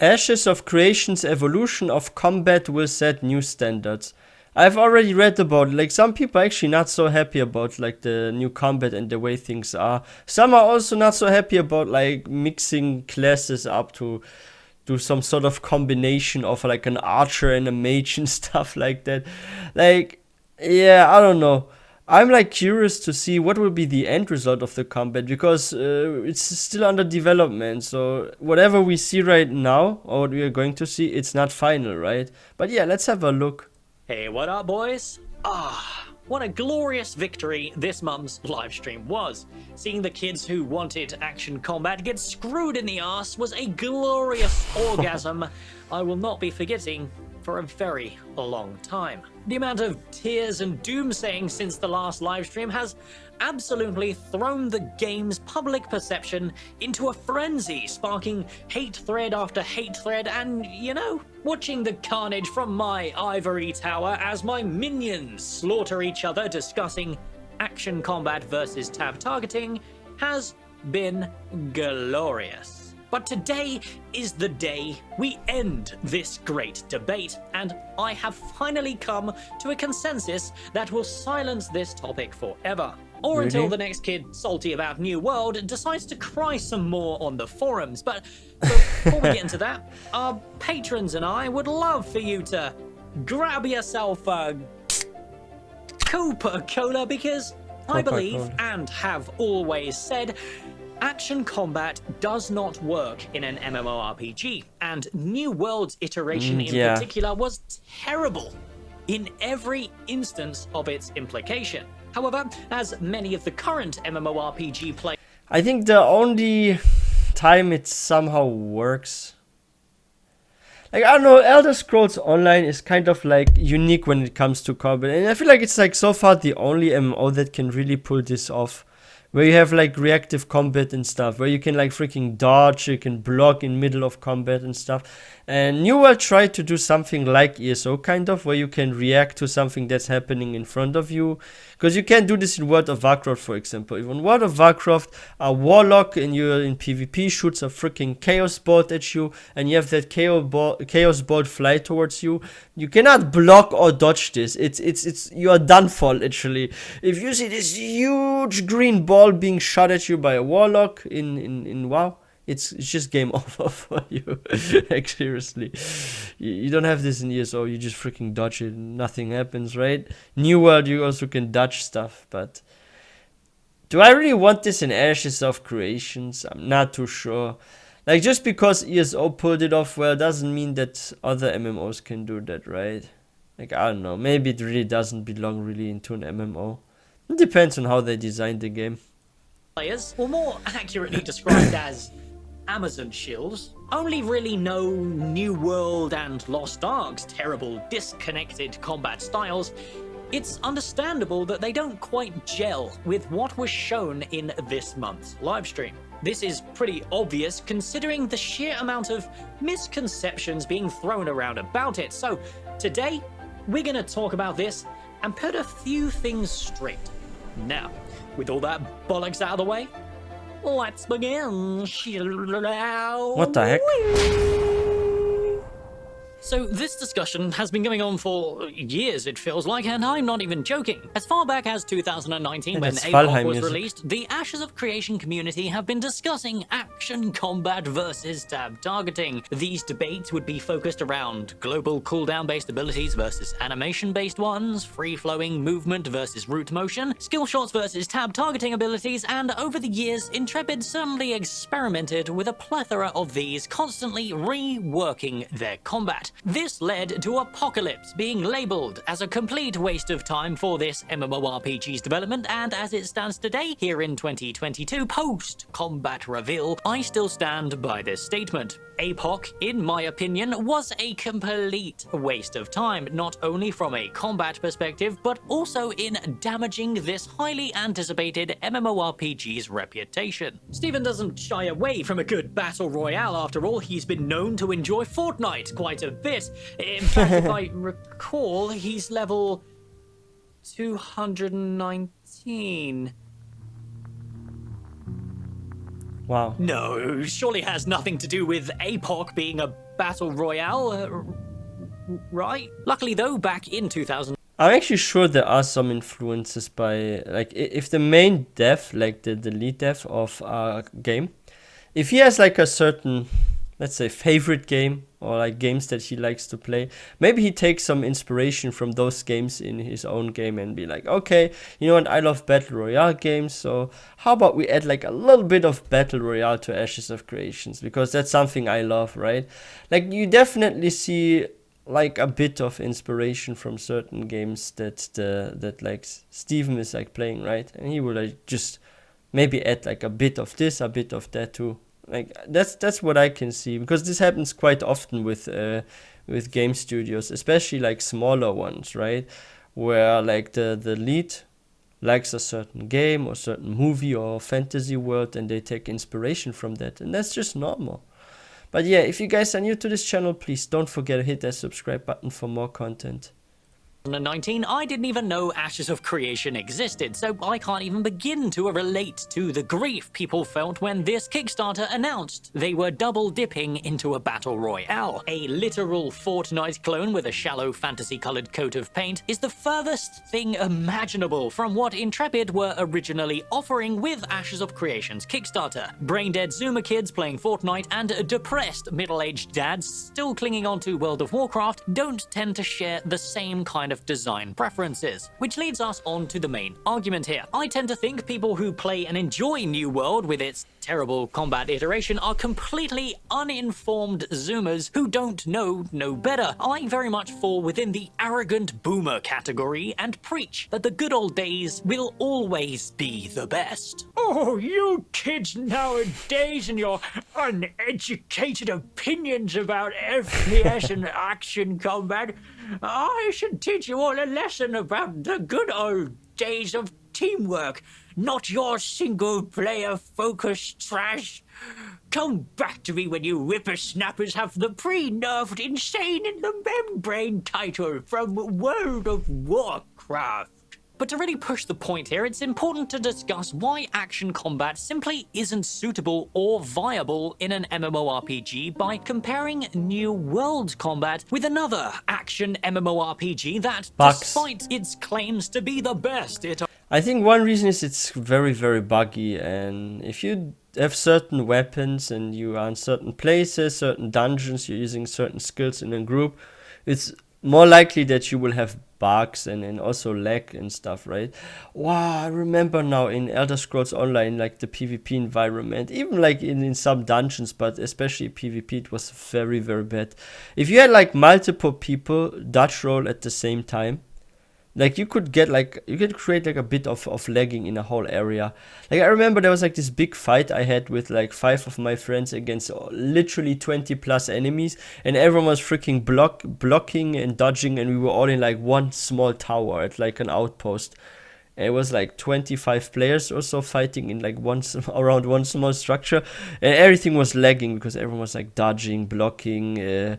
Ashes of Creation's evolution of combat will set new standards. I've already read about like some people are actually not so happy about like the new combat and the way things are. Some are also not so happy about like mixing classes up to do some sort of combination of like an archer and a mage and stuff like that. Like, yeah, I don't know. I'm like curious to see what will be the end result of the combat because it's still under development. So whatever we see right now or what we are going to see, it's not final, right? But yeah, let's have a look. Hey, what up, boys? What a glorious victory this month's livestream was. Seeing the kids who wanted action combat get screwed in the ass was a glorious orgasm I will not be forgetting for a very long time. The amount of tears and doomsaying since the last livestream has absolutely thrown the game's public perception into a frenzy, sparking hate thread after hate thread, and, you know, watching the carnage from my ivory tower as my minions slaughter each other discussing action combat versus tab targeting has been glorious. But today is the day we end this great debate, and I have finally come to a consensus that will silence this topic forever. Or until the next kid salty about New World decides to cry some more on the forums. But before we get into that, our patrons and I would love for you to grab yourself a Coca-Cola because I believe and have always said action combat does not work in an MMORPG, and New World's iteration in particular was terrible in every instance of its implication. However, as many of the current MMORPG players, I think the only time it somehow works, like, I don't know, Elder Scrolls Online is kind of like unique when it comes to combat, and I feel like it's like so far the only MMO that can really pull this off. Where you have like reactive combat and stuff, where you can like freaking dodge, you can block in middle of combat and stuff. And New World tried to do something like ESO kind of, where you can react to something that's happening in front of you. Because you can't do this in World of Warcraft, for example. If in World of Warcraft, a warlock and you're in PvP shoots a freaking chaos bolt at you, and you have that chaos bolt fly towards you, you cannot block or dodge this. It's you are done for, literally. If you see this huge green ball being shot at you by a warlock in WoW, it's just game over for you. Like, seriously, you don't have this in ESO. You just freaking dodge it, nothing happens, right? New World, you also can dodge stuff, but do I really want this in Ashes of Creations? I'm not too sure. Like, just because ESO pulled it off well doesn't mean that other MMOs can do that, right? Like, I don't know, maybe it really doesn't belong really into an MMO. It depends on how they design the game. or more accurately described as Amazon shills, only really know New World and Lost Ark's terrible, disconnected combat styles. It's understandable that they don't quite gel with what was shown in this month's livestream. This is pretty obvious considering the sheer amount of misconceptions being thrown around about it. So today, we're going to talk about this and put a few things straight. Now, with all that bollocks out of the way, let's begin. What the heck? So this discussion has been going on for years, it feels like, and I'm not even joking. As far back as 2019, when APOC was released, the Ashes of Creation community have been discussing action combat versus tab targeting. These debates would be focused around global cooldown-based abilities versus animation-based ones, free-flowing movement versus root motion, skill shots versus tab targeting abilities, and over the years, Intrepid certainly experimented with a plethora of these, constantly reworking their combat. This led to Apocalypse being labeled as a complete waste of time for this MMORPG's development, and as it stands today, here in 2022, post-combat reveal, I still stand by this statement. APOC, in my opinion, was a complete waste of time, not only from a combat perspective, but also in damaging this highly anticipated MMORPG's reputation. Steven doesn't shy away from a good battle royale, after all. He's been known to enjoy Fortnite quite a bit. In fact, if I recall, he's level 219. Wow. No, surely has nothing to do with APOC being a battle royale, right? Luckily though, back in 2000... I'm actually sure there are some influences by, like, if the main dev, like the lead dev of a game, if he has like a certain, let's say, favorite game, or like games that he likes to play, maybe he takes some inspiration from those games in his own game and be like, okay, you know what, I love battle royale games, so how about we add like a little bit of battle royale to Ashes of Creations, because that's something I love, right? Like, you definitely see like a bit of inspiration from certain games that like Steven is like playing, right? And he will like just maybe add like a bit of this, a bit of that too. Like, that's what I can see, because this happens quite often with game studios, especially like smaller ones, right? Where like the lead likes a certain game or certain movie or fantasy world, and they take inspiration from that, and that's just normal. But yeah, if you guys are new to this channel, please don't forget to hit that subscribe button for more content. 2019, I didn't even know Ashes of Creation existed, so I can't even begin to relate to the grief people felt when this Kickstarter announced they were double dipping into a battle royale. A literal Fortnite clone with a shallow fantasy-colored coat of paint is the furthest thing imaginable from what Intrepid were originally offering with Ashes of Creation's Kickstarter. Brain-dead Zoomer kids playing Fortnite and depressed middle-aged dads still clinging on to World of Warcraft don't tend to share the same kind of design preferences, which leads us on to the main argument here. I tend to think people who play and enjoy New World with its terrible combat iteration are completely uninformed Zoomers who don't know no better. I very much fall within the arrogant boomer category and preach that the good old days will always be the best. Oh, you kids nowadays and your uneducated opinions about FPS and action combat. I should teach you all a lesson about the good old days of teamwork, not your single-player focused trash. Come back to me when you whippersnappers have the pre-nerfed Insane in the Membrane title from World of Warcraft. But to really push the point here, it's important to discuss why action combat simply isn't suitable or viable in an MMORPG by comparing New World combat with another action MMORPG that, despite its claims to be the best, I think one reason is it's very, very buggy, and if you have certain weapons and you are in certain places, certain dungeons, you're using certain skills in a group, it's more likely that you will have bugs and also lag and stuff, right? Wow, I remember now in Elder Scrolls Online, like the PvP environment, even like in some dungeons, but especially PvP, it was very, very bad. If you had like multiple people dodge roll at the same time, like you could create like a bit of lagging in a whole area. Like I remember there was like this big fight I had with like 5 of my friends against literally 20 plus enemies, and everyone was freaking blocking and dodging, and we were all in like one small tower at like an outpost. And it was like 25 players or so fighting in like around one small structure, and everything was lagging because everyone was like dodging, blocking,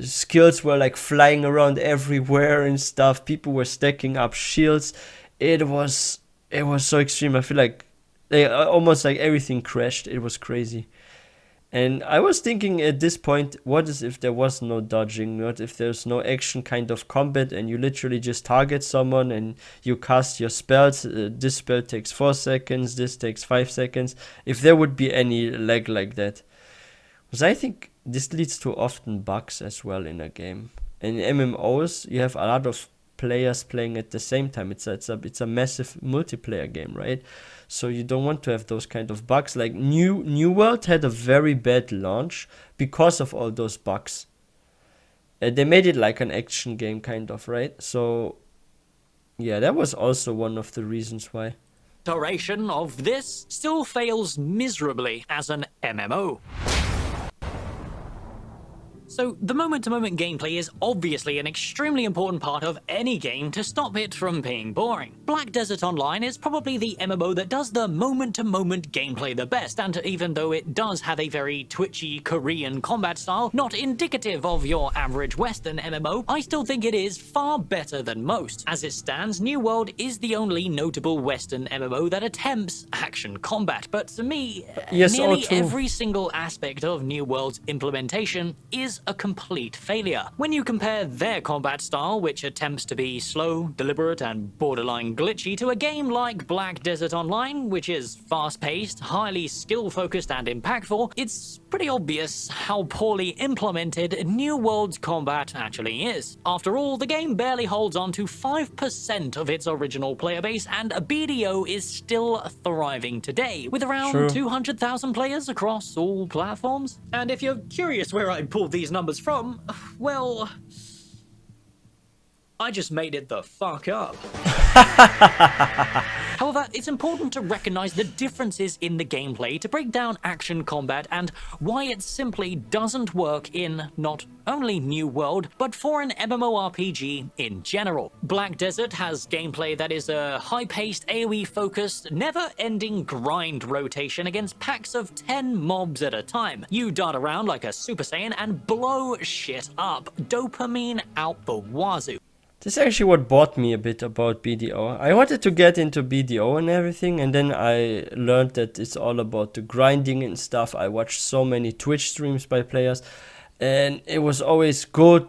skills were like flying around everywhere and stuff. People were stacking up shields. It was so extreme. I feel like almost like everything crashed. It was crazy. And I was thinking at this point, what is if there was no dodging? What if there's no action kind of combat and you literally just target someone and you cast your spells? This spell takes 4 seconds, this takes 5 seconds. If there would be any lag like that. Because I think this leads to often bugs as well in a game. In MMOs, you have a lot of players playing at the same time. It's a massive multiplayer game, right? So you don't want to have those kind of bugs. Like New World had a very bad launch because of all those bugs. They made it like an action game kind of, right? So yeah, that was also one of the reasons why. Iteration of this still fails miserably as an MMO. So the moment-to-moment gameplay is obviously an extremely important part of any game to stop it from being boring. Black Desert Online is probably the MMO that does the moment-to-moment gameplay the best, and even though it does have a very twitchy Korean combat style, not indicative of your average Western MMO, I still think it is far better than most. As it stands, New World is the only notable Western MMO that attempts action combat, but to me, nearly every single aspect of New World's implementation is a complete failure. When you compare their combat style, which attempts to be slow, deliberate, and borderline glitchy, to a game like Black Desert Online, which is fast-paced, highly skill-focused, and impactful, it's pretty obvious how poorly implemented New World's combat actually is. After all, the game barely holds on to 5% of its original player base, and BDO is still thriving today, with around 200,000 players across all platforms. And if you're curious where I pulled these numbers from, well, I just made it the fuck up. However, it's important to recognize the differences in the gameplay to break down action combat and why it simply doesn't work in not only New World, but for an MMORPG in general. Black Desert has gameplay that is a high-paced, AoE-focused, never-ending grind rotation against packs of 10 mobs at a time. You dart around like a Super Saiyan and blow shit up. Dopamine out the wazoo. This is actually what bought me a bit about BDO. I wanted to get into BDO and everything, and then I learned that it's all about the grinding and stuff. I watched so many Twitch streams by players, and it was always go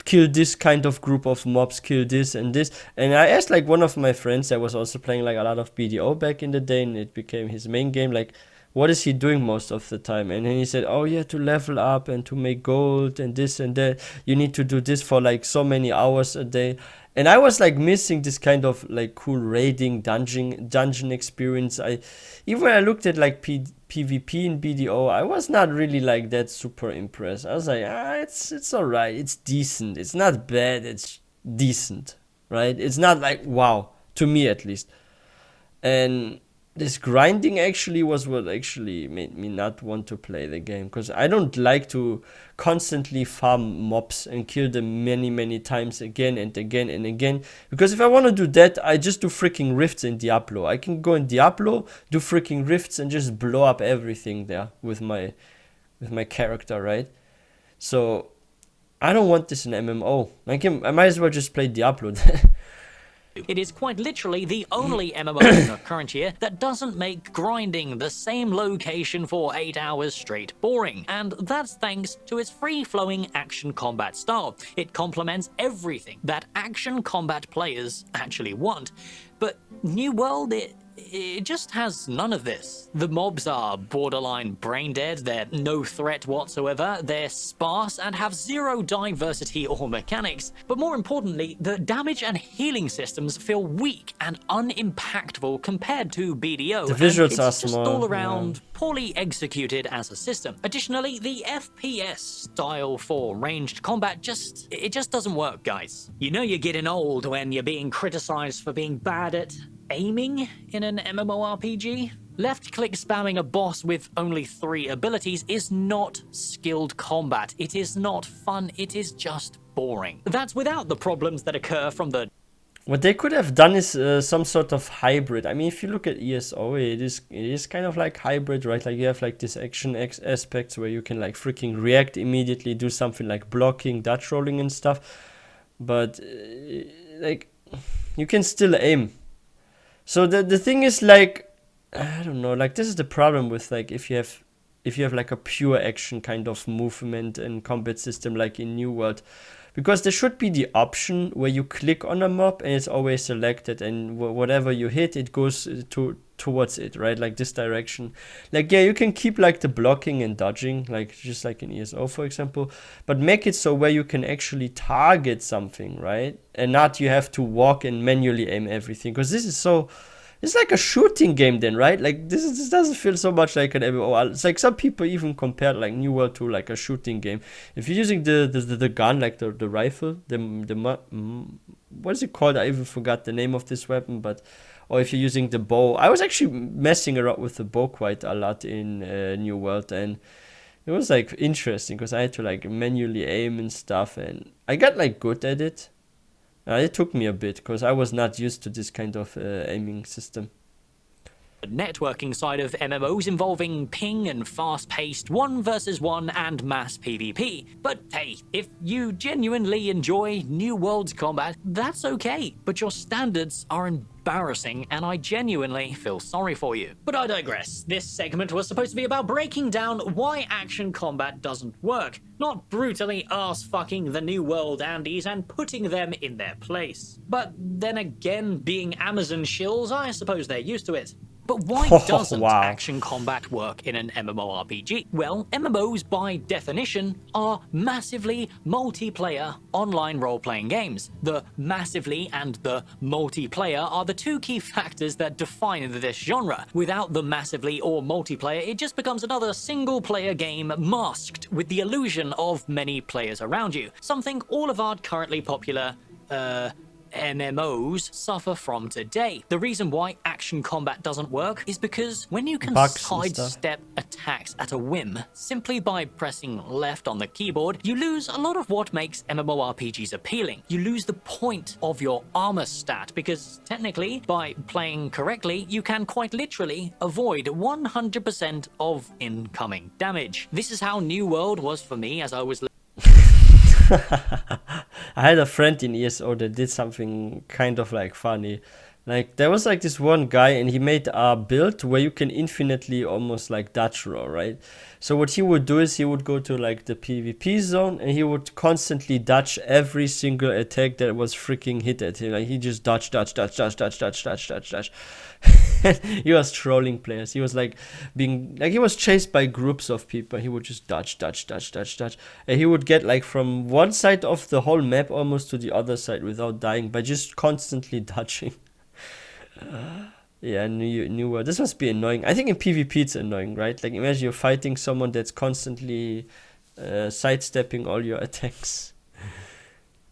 kill this kind of group of mobs, kill this and this. And I asked like one of my friends that was also playing like a lot of BDO back in the day, and it became his main game, like, what is he doing most of the time? And then he said, oh yeah, to level up and to make gold and this and that, you need to do this for like so many hours a day. And I was like missing this kind of like cool raiding dungeon experience. Even when I looked at like PvP in BDO, I was not really like that super impressed. I was like, it's alright, it's decent, it's not bad, it's decent, right? It's not like wow, to me at least. And this grinding actually was what actually made me not want to play the game, because I don't like to constantly farm mobs and kill them many times again and again and again, because if I want to do that, I just do freaking rifts in Diablo. I can go in Diablo, do freaking rifts and just blow up everything there with my character, right? So I don't want this in MMO. I might as well just play Diablo. It is quite literally the only MMO in the current year that doesn't make grinding the same location for 8 hours straight boring, and that's thanks to its free-flowing action combat style. It complements everything that action combat players actually want. But New World, it just has none of this. The mobs are borderline brain dead, they're no threat whatsoever, they're sparse and have zero diversity or mechanics. But more importantly, the damage and healing systems feel weak and unimpactful compared to BDO. The visuals are it's just small, all around poorly executed as a system. Additionally, the FPS style for ranged combat just doesn't work, guys. You know you're getting old when you're being criticized for being bad at aiming in an MMORPG? Left-click spamming a boss with only 3 abilities is not skilled combat. It is not fun. It is just boring. That's without the problems that occur from the... What they could have done is some sort of hybrid. I mean, if you look at ESO, it is kind of like hybrid, right? Like you have like this action aspects where you can like freaking react immediately, do something like blocking, dodge rolling and stuff. But like you can still aim. So the thing is like, I don't know, like this is the problem with like if you have like a pure action kind of movement and combat system like in New World, because there should be the option where you click on a mob and it's always selected, and whatever you hit, it goes towards it, right? Like this direction. Like, yeah, you can keep like the blocking and dodging, like just like in ESO, for example, but make it so where you can actually target something, right? And not you have to walk and manually aim everything, because this is so... It's like a shooting game then, right? Like this doesn't feel so much like an MMO. It's like some people even compare like New World to like a shooting game. If you're using the gun, like the rifle, what is it called? I even forgot the name of this weapon, but or if you're using the bow. I was actually messing around with the bow quite a lot in New World, and It was like interesting because I had to like manually aim and stuff, and I got like good at it. It took me a bit because I was not used to this kind of aiming system. The networking side of MMOs involving ping and fast-paced 1 versus 1 and mass PvP. But hey, if you genuinely enjoy New World's combat, that's okay. But your standards are embarrassing, and I genuinely feel sorry for you. But I digress. This segment was supposed to be about breaking down why action combat doesn't work, not brutally ass-fucking the New World Andes and putting them in their place. But then again, being Amazon shills, I suppose they're used to it. But why doesn't action combat work in an MMORPG? Well, MMOs by definition are massively multiplayer online role-playing games. The massively and the multiplayer are the two key factors that define this genre. Without the massively or multiplayer, it just becomes another single-player game masked with the illusion of many players around you. Something all of our currently popular, MMOs suffer from today. The reason why action combat doesn't work is because when you can sidestep attacks at a whim simply by pressing left on the keyboard, you lose a lot of what makes MMORPGs appealing. You lose the point of your armor stat because technically, by playing correctly, you can quite literally avoid 100% of incoming damage. This is how New World was for me as I was I had a friend in ESO that did something kind of like funny. Like there was like this one guy and he made a build where you can infinitely almost like dodge roll, right? So what he would do is he would go to like the PvP zone and he would constantly dodge every single attack that was freaking hit at him. Like he just dodge. He was trolling players. He was like being like he was chased by groups of people. He would just dodge. And he would get like from one side of the whole map almost to the other side without dying by just constantly dodging. Yeah, New World. This must be annoying. I think in PvP it's annoying, right? Like imagine you're fighting someone that's constantly sidestepping all your attacks.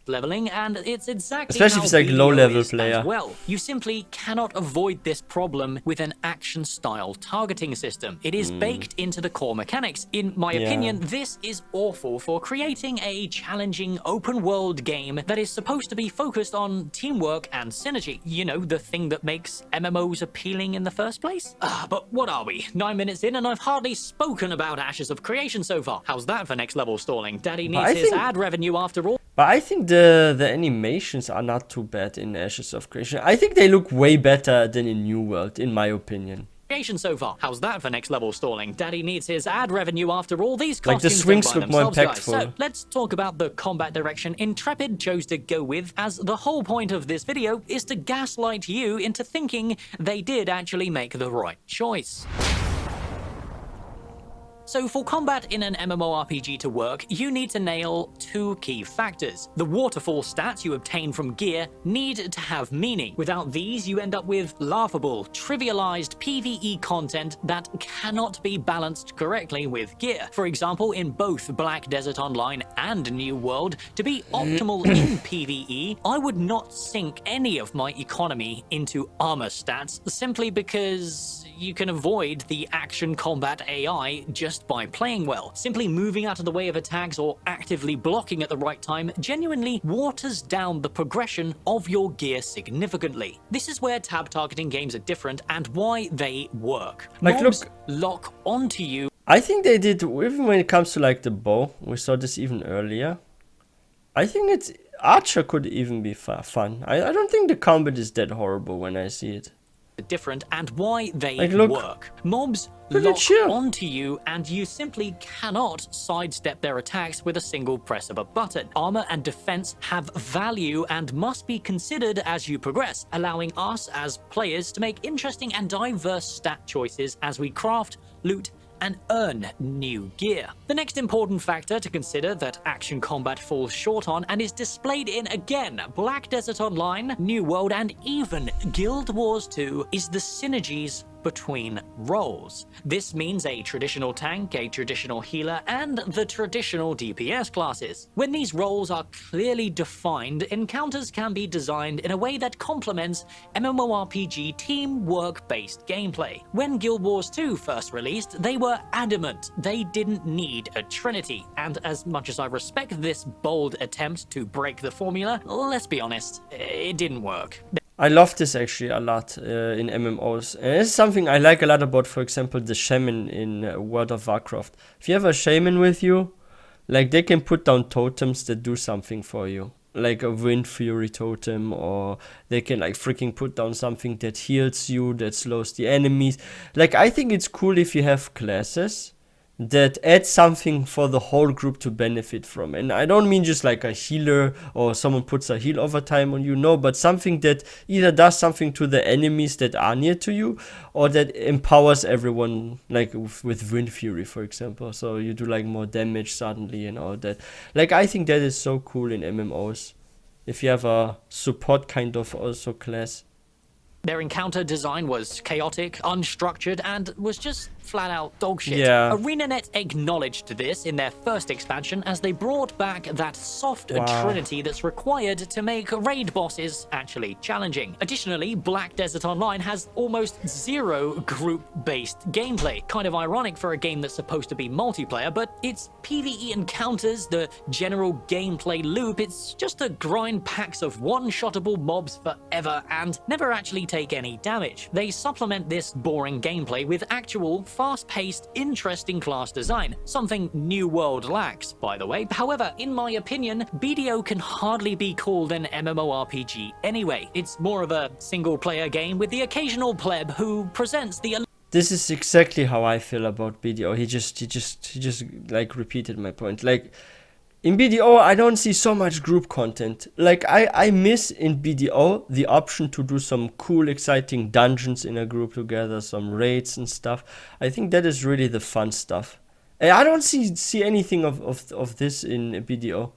Leveling, and it's exactly especially if it's like low-level player. As well, you simply cannot avoid this problem with an action-style targeting system. It is baked into the core mechanics. In my opinion, this is awful for creating a challenging open-world game that is supposed to be focused on teamwork and synergy. You know, the thing that makes MMOs appealing in the first place. But what are we? 9 minutes in, and I've hardly spoken about Ashes of Creation so far. How's that for next-level stalling? Daddy needs his ad revenue after all. But I think the animations are not too bad in Ashes of Creation. I think they look way better than in New World, in my opinion. So far. How's that for next level stalling? Daddy needs his ad revenue after all. These costumes like the swings look more impactful. So let's talk about the combat direction Intrepid chose to go with, as the whole point of this video is to gaslight you into thinking they did actually make the right choice. So for combat in an MMORPG to work, you need to nail two key factors. The waterfall stats you obtain from gear need to have meaning. Without these, you end up with laughable, trivialized PvE content that cannot be balanced correctly with gear. For example, in both Black Desert Online and New World, to be optimal in PvE, I would not sink any of my economy into armor stats simply because you can avoid the action combat AI just by playing well. Simply moving out of the way of attacks or actively blocking at the right time genuinely waters down the progression of your gear significantly. This is where tab targeting games are different and why they work. Like, Mobs lock onto you. I think they did, even when it comes to like the bow, we saw this even earlier. I think it's Archer could even be fun. I don't think the combat is that horrible when I see it. Different and why they like, work. Mobs lock onto you and you simply cannot sidestep their attacks with a single press of a button. Armor and defense have value and must be considered as you progress, allowing us as players to make interesting and diverse stat choices as we craft, loot, and earn new gear. The next important factor to consider that action combat falls short on and is displayed in, again, Black Desert Online, New World, and even Guild Wars 2 is the synergies between roles. This means a traditional tank, a traditional healer, and the traditional DPS classes. When these roles are clearly defined, encounters can be designed in a way that complements MMORPG teamwork-based gameplay. When Guild Wars 2 first released, they were adamant they didn't need a trinity, and as much as I respect this bold attempt to break the formula, let's be honest, it didn't work. I love this actually a lot in MMOs. And it's something I like a lot about, for example, the shaman in World of Warcraft. If you have a shaman with you, like they can put down totems that do something for you. Like a Wind Fury totem, or they can like freaking put down something that heals you, that slows the enemies. Like I think it's cool if you have classes that add something for the whole group to benefit from. And I don't mean just like a healer or someone puts a heal overtime on you, no, but something that either does something to the enemies that are near to you, or that empowers everyone, like with Wind Fury, for example. So you do like more damage suddenly and all that. Like I think that is so cool in MMOs. If you have a support kind of also class. Their encounter design was chaotic, unstructured, and was just flat out dogshit. Yeah. ArenaNet acknowledged this in their first expansion as they brought back that soft trinity that's required to make raid bosses actually challenging. Additionally, Black Desert Online has almost zero group-based gameplay. Kind of ironic for a game that's supposed to be multiplayer, but its PvE encounters, the general gameplay loop, it's just to grind packs of one-shottable mobs forever and never actually take any damage. They supplement this boring gameplay with actual fast-paced, interesting class design, something New World lacks, by the way. However, in my opinion, BDO can hardly be called an MMORPG anyway. It's more of a single-player game with the occasional pleb who presents the... This is exactly how I feel about BDO. He just like repeated my point. Like in BDO, I don't see so much group content. Like I miss in BDO the option to do some cool, exciting dungeons in a group together, some raids and stuff. I think that is really the fun stuff. And I don't see anything of this in BDO.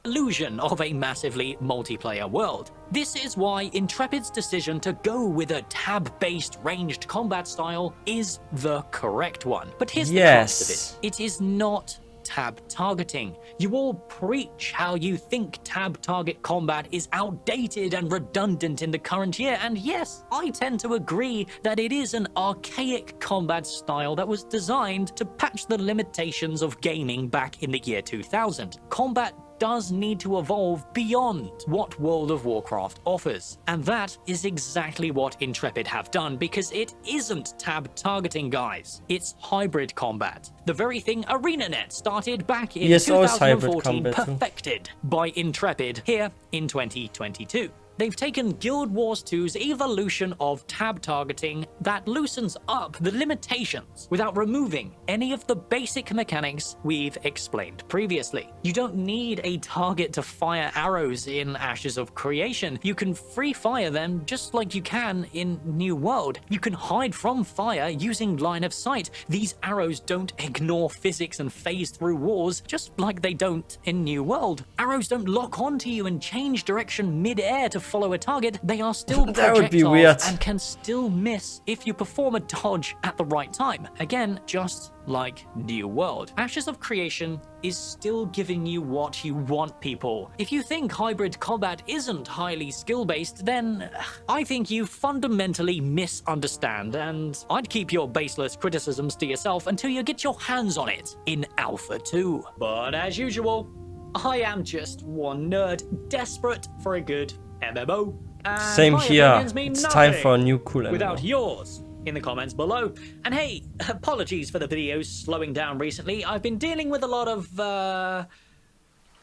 Illusion of a massively multiplayer world. This is why Intrepid's decision to go with a tab-based ranged combat style is the correct one. But here's the crux of it. It is not tab targeting. You all preach how you think tab target combat is outdated and redundant in the current year, and yes, I tend to agree that it is an archaic combat style that was designed to patch the limitations of gaming back in the year 2000. Combat does need to evolve beyond what World of Warcraft offers. And that is exactly what Intrepid have done, because it isn't tab targeting, guys. It's hybrid combat. The very thing ArenaNet started back in 2014, perfected by Intrepid here in 2022. They've taken Guild Wars 2's evolution of tab targeting that loosens up the limitations without removing any of the basic mechanics we've explained previously. You don't need a target to fire arrows in Ashes of Creation. You can free fire them just like you can in New World. You can hide from fire using line of sight. These arrows don't ignore physics and phase through walls just like they don't in New World. Arrows don't lock onto you and change direction mid-air to follow a target. They are still projectiles that would be weird and can still miss if you perform a dodge at the right time. Again, just like New World. Ashes of Creation is still giving you what you want, people. If you think hybrid combat isn't highly skill-based, then I think you fundamentally misunderstand, and I'd keep your baseless criticisms to yourself until you get your hands on it in Alpha 2. But as usual, I am just one nerd desperate for a good MMO. Same here. It's time for a new cool MMO. Without yours in the comments below. And hey, apologies for the videos slowing down recently. I've been dealing with a lot of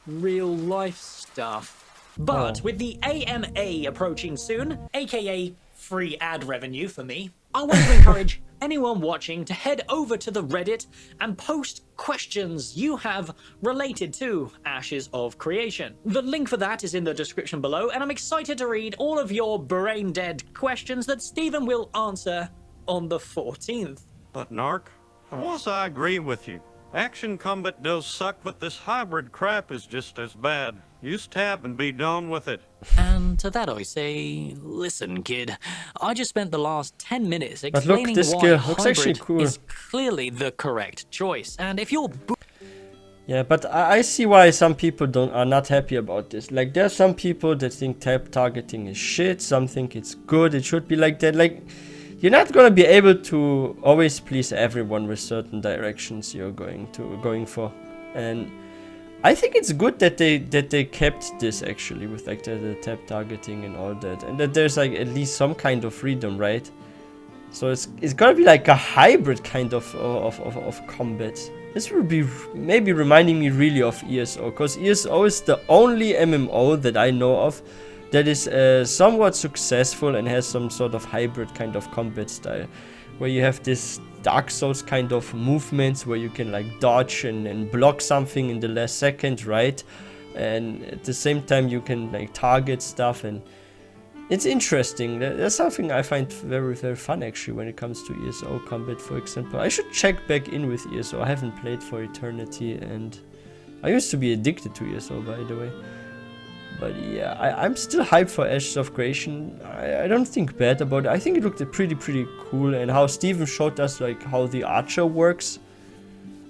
real life stuff. But with the AMA approaching soon, aka free ad revenue for me, I want to encourage anyone watching to head over to the Reddit and post questions you have related to Ashes of Creation. The link for that is in the description below, and I'm excited to read all of your brain-dead questions that Stephen will answer on the 14th. But Narc, of course I agree with you. Action combat does suck, but this hybrid crap is just as bad. Use tab and be done with it. And to that I say, listen, kid, I just spent the last 10 minutes But look, explaining this why skill looks actually hybrid cool. is clearly the correct choice. And if you're Yeah, but I see why some people are not happy about this. Like, there are some people that think tab targeting is shit, some think it's good, it should be like that. Like, you're not gonna be able to always please everyone with certain directions you're going for. And I think it's good that they kept this actually with like the tab targeting and all that, and that there's like at least some kind of freedom, right? So it's gonna be like a hybrid kind of combat. This will be maybe reminding me really of ESO, because ESO is the only MMO that I know of that is somewhat successful and has some sort of hybrid kind of combat style, where you have this Dark Souls kind of movements where you can like dodge and block something in the last second, right? And at the same time you can like target stuff, and it's interesting. That's something I find very, very fun actually when it comes to ESO combat, for example. I should check back in with ESO. I haven't played for eternity, and I used to be addicted to ESO, by the way. But yeah, I'm still hyped for Ashes of Creation. I don't think bad about it. I think it looked pretty cool, and how Steven showed us like how the Archer works.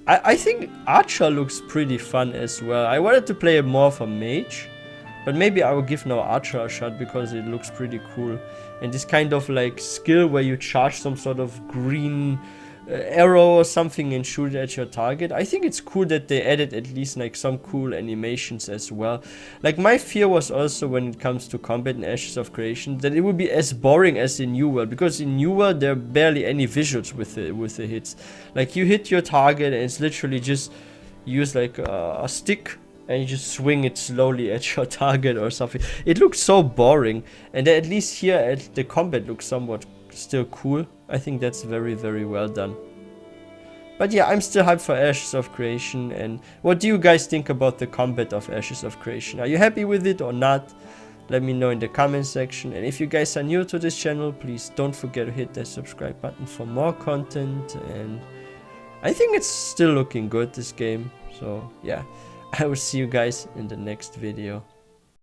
I think Archer looks pretty fun as well. I wanted to play more of a mage, but maybe I will give now Archer a shot because it looks pretty cool. And this kind of like skill where you charge some sort of green arrow or something and shoot it at your target. I think it's cool that they added at least like some cool animations as well. Like, my fear was also when it comes to combat in Ashes of Creation that it would be as boring as in New World, because in New World there are barely any visuals with the hits. Like, you hit your target and it's literally just use like a stick and you just swing it slowly at your target or something. It looks so boring, and at least here the combat looks somewhat still cool. I think that's very, very well done. But yeah, I'm still hyped for Ashes of Creation. And what do you guys think about the combat of Ashes of Creation? Are you happy with it or not? Let me know in the comment section. And if you guys are new to this channel, please don't forget to hit that subscribe button for more content. And I think it's still looking good, this game. So yeah, I will see you guys in the next video.